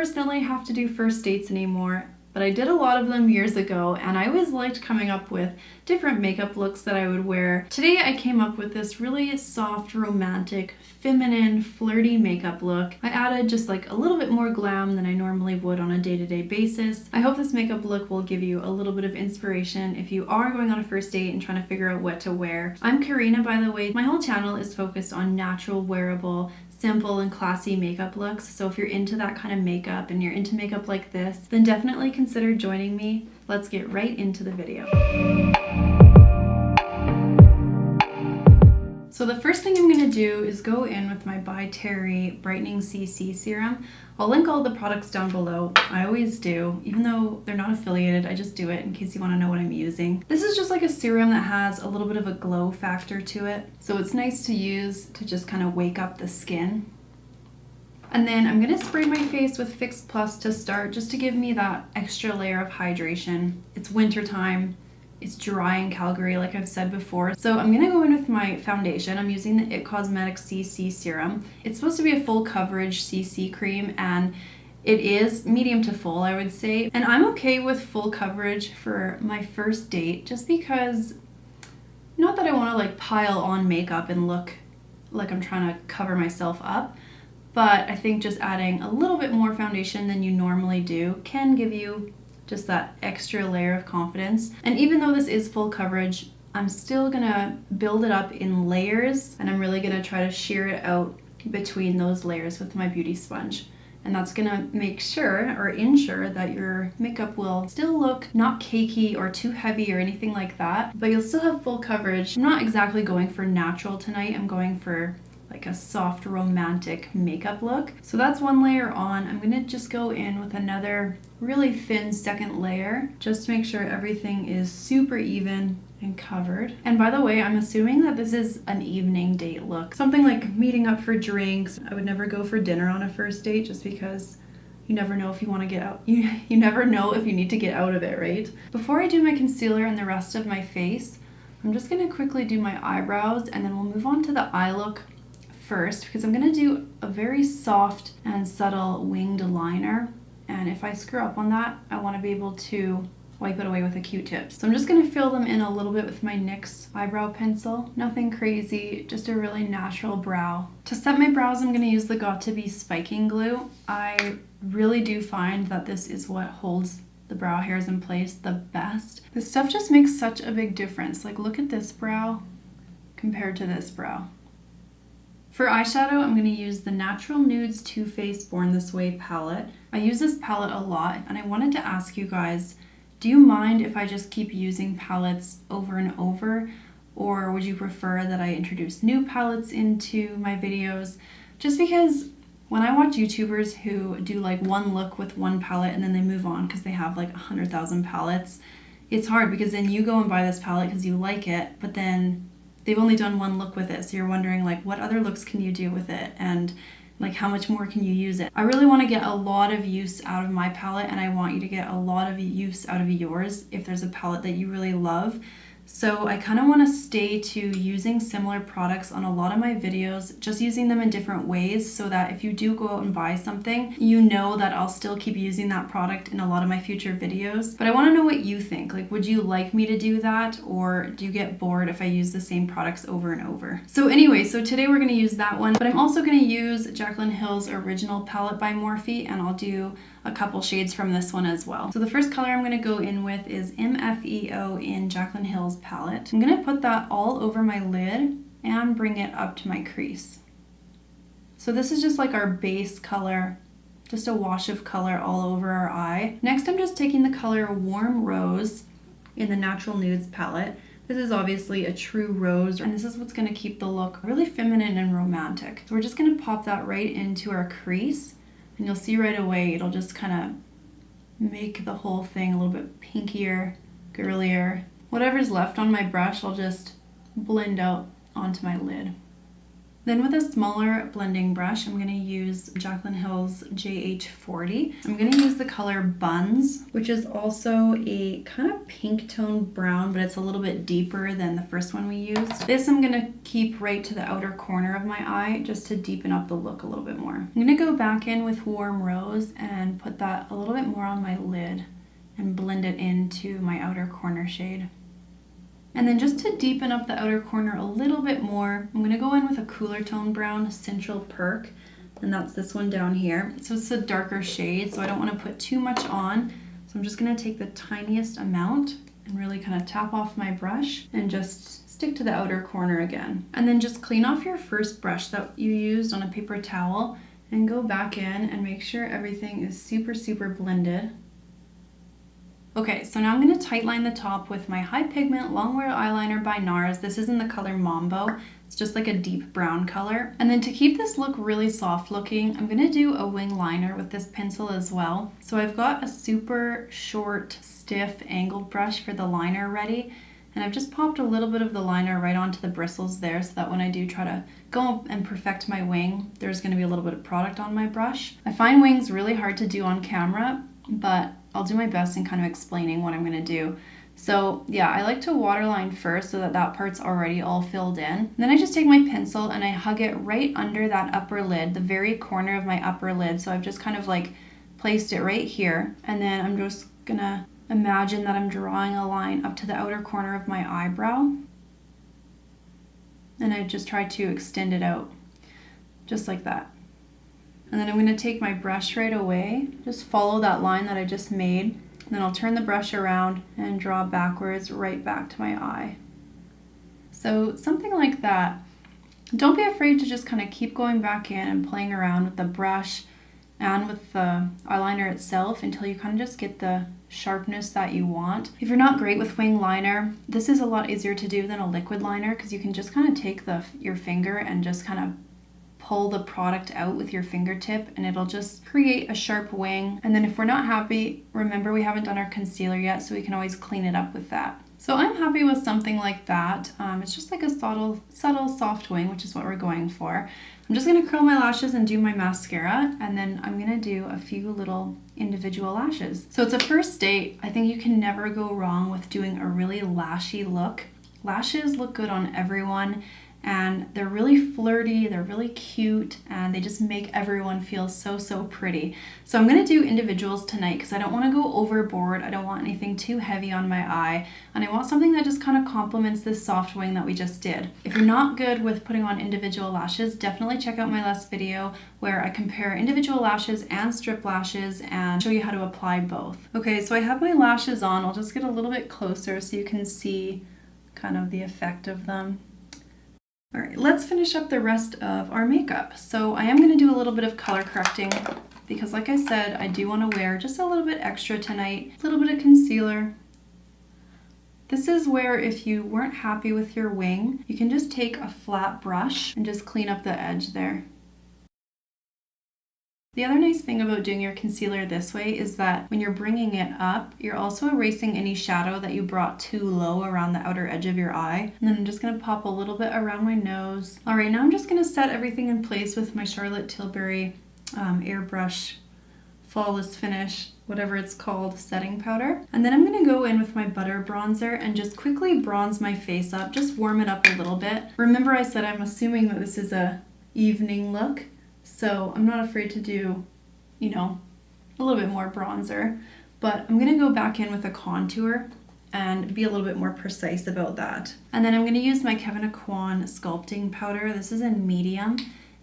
personally have to do first dates anymore, but I did a lot of them years ago, and I always liked coming up with different makeup looks that I would wear. Today I came up with this really soft, romantic, feminine, flirty makeup look. I added just like a little bit more glam than I normally would on a day-to-day basis. I hope this makeup look will give you a little bit of inspiration if you are going on a first date and trying to figure out what to wear. I'm Karina, by the way. My whole channel is focused on natural, wearable, simple and classy makeup looks. So if you're into that kind of makeup and you're into makeup like this, then definitely consider joining me. Let's get right into the video. So the first thing I'm going to do is go in with my By Terry Brightening CC Serum. I'll link all the products down below. I always do. Even though they're not affiliated, I just do it in case you want to know what I'm using. This is just like a serum that has a little bit of a glow factor to it. So it's nice to use to just kind of wake up the skin. And then I'm going to spray my face with Fix Plus to start, just to give me that extra layer of hydration. It's winter time. It's dry in Calgary, like I've said before. So I'm gonna go in with my foundation. I'm using the IT Cosmetics CC Serum. It's supposed to be a full coverage CC cream, and it is medium to full, I would say. And I'm okay with full coverage for my first date, just because, not that I wanna like pile on makeup and look like I'm trying to cover myself up, but I think just adding a little bit more foundation than you normally do can give you just that extra layer of confidence. And even though this is full coverage, I'm still gonna build it up in layers, and I'm really gonna try to sheer it out between those layers with my beauty sponge. And that's gonna make sure or ensure that your makeup will still look not cakey or too heavy or anything like that, but you'll still have full coverage. I'm not exactly going for natural tonight. I'm going for like a soft romantic makeup look. So that's one layer on. I'm gonna just go in with another really thin second layer just to make sure everything is super even and covered. And by the way, I'm assuming that this is an evening date look. Something like meeting up for drinks. I would never go for dinner on a first date just because you never know if you want to get out. You never know if you need to get out of it, right? Before I do my concealer and the rest of my face, I'm just gonna quickly do my eyebrows, and then we'll move on to the eye look first, because I'm going to do a very soft and subtle winged liner, and if I screw up on that, I want to be able to wipe it away with a Q-tip. So I'm just going to fill them in a little bit with my NYX eyebrow pencil. Nothing crazy, just a really natural brow. To set my brows, I'm going to use the Got2b spiking glue. I really do find that this is what holds the brow hairs in place the best. This stuff just makes such a big difference. Like, look at this brow compared to this brow. For eyeshadow, I'm going to use the Natural Nudes Too Faced Born This Way palette. I use this palette a lot, and I wanted to ask you guys, do you mind if I just keep using palettes over and over, or would you prefer that I introduce new palettes into my videos? Just because when I watch YouTubers who do like one look with one palette and then they move on because they have like 100,000 palettes, it's hard because then you go and buy this palette because you like it, but then they've only done one look with it, so you're wondering like what other looks can you do with it, and like how much more can you use it. I really want to get a lot of use out of my palette, and I want you to get a lot of use out of yours if there's a palette that you really love. So I kind of want to stay to using similar products on a lot of my videos, just using them in different ways, so that if you do go out and buy something, you know that I'll still keep using that product in a lot of my future videos. But I want to know what you think. Like, would you like me to do that, or do you get bored if I use the same products over and over? So anyway, so today we're going to use that one, but I'm also going to use Jaclyn Hill's original palette by Morphe, and I'll do a couple shades from this one as well. So the first color I'm going to go in with is MFEO in Jaclyn Hill's palette. I'm going to put that all over my lid and bring it up to my crease. So this is just like our base color, just a wash of color all over our eye. Next, I'm just taking the color Warm Rose in the Natural Nudes palette. This is obviously a true rose, and this is what's going to keep the look really feminine and romantic. So we're just going to pop that right into our crease. And you'll see right away, it'll just kind of make the whole thing a little bit pinkier, girlier. Whatever's left on my brush, I'll just blend out onto my lid. Then with a smaller blending brush, I'm going to use Jaclyn Hill's JH40. I'm going to use the color Buns, which is also a kind of pink tone brown, but it's a little bit deeper than the first one we used. This I'm going to keep right to the outer corner of my eye just to deepen up the look a little bit more. I'm going to go back in with Warm Rose and put that a little bit more on my lid and blend it into my outer corner shade. And then just to deepen up the outer corner a little bit more, I'm going to go in with a cooler tone brown, Central Perk, and that's this one down here. So it's a darker shade, so I don't want to put too much on. So I'm just going to take the tiniest amount and really kind of tap off my brush and just stick to the outer corner again. And then just clean off your first brush that you used on a paper towel and go back in and make sure everything is super, super blended. Okay, so now I'm going to tightline the top with my High Pigment Longwear Eyeliner by NARS. This is in the color Mambo. It's just like a deep brown color. And then to keep this look really soft looking, I'm going to do a wing liner with this pencil as well. So I've got a super short, stiff, angled brush for the liner ready. And I've just popped a little bit of the liner right onto the bristles there so that when I do try to go and perfect my wing, there's going to be a little bit of product on my brush. I find wings really hard to do on camera, but I'll do my best in kind of explaining what I'm going to do. So yeah, I like to waterline first so that that part's already all filled in. And then I just take my pencil and I hug it right under that upper lid, the very corner of my upper lid. So I've just kind of like placed it right here. And then I'm just gonna imagine that I'm drawing a line up to the outer corner of my eyebrow. And I just try to extend it out, just like that. And then I'm going to take my brush right away, just follow that line that I just made, and then I'll turn the brush around and draw backwards right back to my eye. So something like that. Don't be afraid to just kind of keep going back in and playing around with the brush and with the eyeliner itself until you kind of just get the sharpness that you want. If you're not great with wing liner, this is a lot easier to do than a liquid liner because you can just kind of take your finger and just kind of pull the product out with your fingertip and it'll just create a sharp wing. And then if we're not happy, remember we haven't done our concealer yet, so we can always clean it up with that. So I'm happy with something like that. It's just like a subtle soft wing, which is what we're going for. I'm just going to curl my lashes and do my mascara, and then I'm going to do a few little individual lashes. So it's a first date. I think you can never go wrong with doing a really lashy look. Lashes look good on everyone, and they're really flirty, they're really cute, and they just make everyone feel so, so pretty. So I'm gonna do individuals tonight because I don't wanna go overboard. I don't want anything too heavy on my eye, and I want something that just kind of complements this soft wing that we just did. If you're not good with putting on individual lashes, definitely check out my last video where I compare individual lashes and strip lashes and show you how to apply both. Okay, so I have my lashes on. I'll just get a little bit closer so you can see kind of the effect of them. All right, let's finish up the rest of our makeup. So I am going to do a little bit of color correcting because like I said, I do want to wear just a little bit extra tonight, a little bit of concealer. This is where if you weren't happy with your wing, you can just take a flat brush and just clean up the edge there. The other nice thing about doing your concealer this way is that when you're bringing it up, you're also erasing any shadow that you brought too low around the outer edge of your eye. And then I'm just going to pop a little bit around my nose. All right, now I'm just going to set everything in place with my Charlotte Tilbury Airbrush Flawless Finish, whatever it's called, setting powder. And then I'm going to go in with my butter bronzer and just quickly bronze my face up, just warm it up a little bit. Remember I said I'm assuming that this is a evening look. So I'm not afraid to do, you know, a little bit more bronzer, but I'm gonna go back in with a contour and be a little bit more precise about that. And then I'm gonna use my Kevyn Aucoin sculpting powder. This is in medium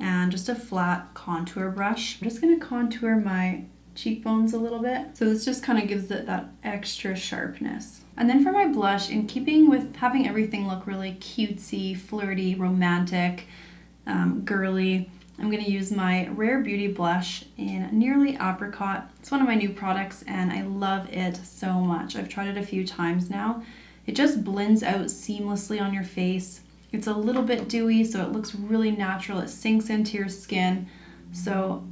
and just a flat contour brush. I'm just gonna contour my cheekbones a little bit. So this just kind of gives it that extra sharpness. And then for my blush, in keeping with having everything look really cutesy, flirty, romantic, girly, I'm going to use my Rare Beauty blush in Nearly Apricot. It's one of my new products and I love it so much. I've tried it a few times now. It just blends out seamlessly on your face. It's a little bit dewy, so it looks really natural. It sinks into your skin. So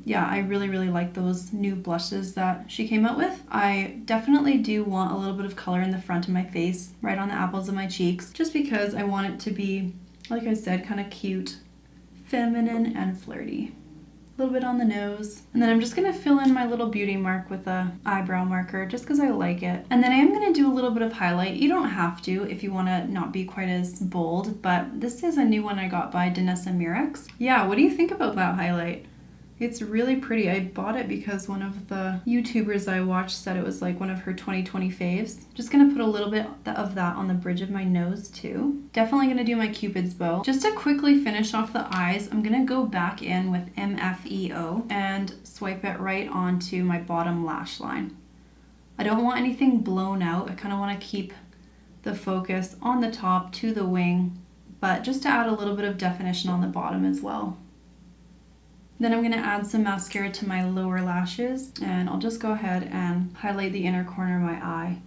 yeah, I really, really like those new blushes that she came out with. I definitely do want a little bit of color in the front of my face, right on the apples of my cheeks, just because I want it to be, like I said, kind of cute feminine and flirty. A little bit on the nose. And then I'm just gonna fill in my little beauty mark with a eyebrow marker just because I like it. And then I am gonna do a little bit of highlight. You don't have to if you wanna not be quite as bold, but this is a new one I got by Danessa Mirex. Yeah, what do you think about that highlight? It's really pretty. I bought it because one of the YouTubers I watched said it was like one of her 2020 faves. Just gonna put a little bit of that on the bridge of my nose too. Definitely gonna do my Cupid's bow. Just to quickly finish off the eyes, I'm gonna go back in with MFEO and swipe it right onto my bottom lash line. I don't want anything blown out. I kind of want to keep the focus on the top to the wing, but just to add a little bit of definition on the bottom as well. Then I'm going to add some mascara to my lower lashes, and I'll just go ahead and highlight the inner corner of my eye.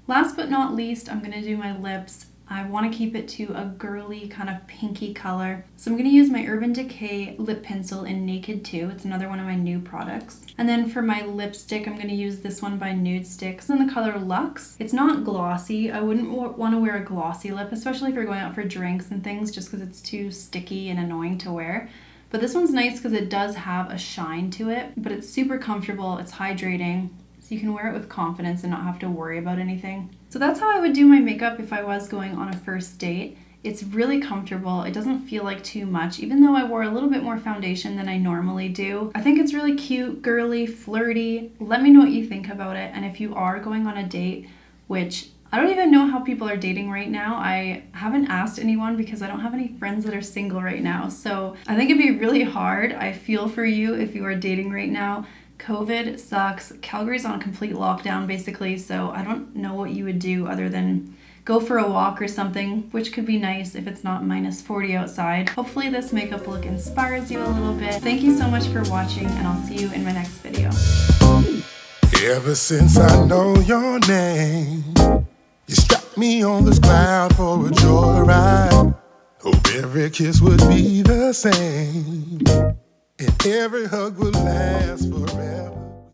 Last but not least, I'm going to do my lips. I want to keep it to a girly kind of pinky color. So I'm going to use my Urban Decay lip pencil in Naked 2. It's another one of my new products. And then for my lipstick, I'm going to use this one by Nude Sticks in the color Luxe. It's not glossy. I wouldn't want to wear a glossy lip, especially if you're going out for drinks and things, just because it's too sticky and annoying to wear. But this one's nice because it does have a shine to it, but it's super comfortable, it's hydrating, so you can wear it with confidence and not have to worry about anything. So that's how I would do my makeup if I was going on a first date. It's really comfortable, it doesn't feel like too much, even though I wore a little bit more foundation than I normally do. I think it's really cute, girly, flirty. Let me know what you think about it, and if you are going on a date, which I don't even know how people are dating right now. I haven't asked anyone because I don't have any friends that are single right now. So I think it'd be really hard. I feel for you if you are dating right now. COVID sucks. Calgary's on a complete lockdown basically, so I don't know what you would do other than go for a walk or something, which could be nice if it's not -40 outside. Hopefully this makeup look inspires you a little bit. Thank you so much for watching, and I'll see you in my next video. Ever since I know your name, you struck me on this cloud for a joyride. Hope every kiss would be the same, and every hug would last forever.